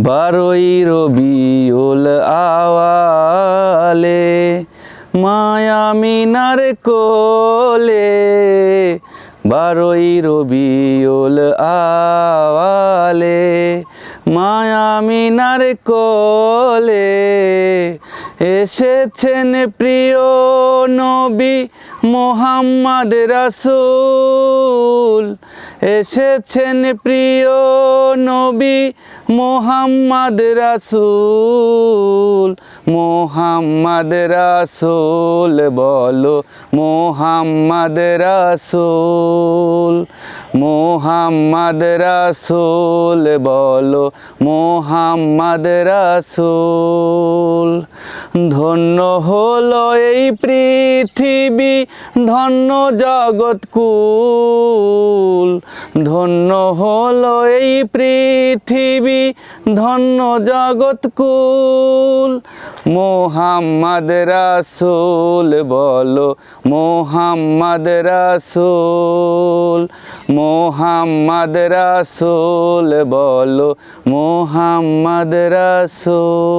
বারোই রবিউল আওয়ালে মায়া মিনার কোলে, বারোই রবিউল আওয়ালে মায়া মিনার কোলে এসেছেন প্রিয় নবী মুহাম্মদ রাসূল, এসেছেন প্রিয় নবী মুহাম্মদ রাসূল। মুহাম্মদ রাসূল বলো মুহাম্মদ রাসূল, মুহাম্মদ রাসূল বলো মুহাম্মদ রাসূল। ধন্য হলো এই পৃথিবী ধন্য জগৎকুল, ধন্য হলো এই পৃথিবী ধন্য জগৎকুল। মুহাম্মদ রাসূল বলো মুহাম্মদ রাসূল, মুহাম্মদ রাসূল বলো মুহাম্মদ রাসূল।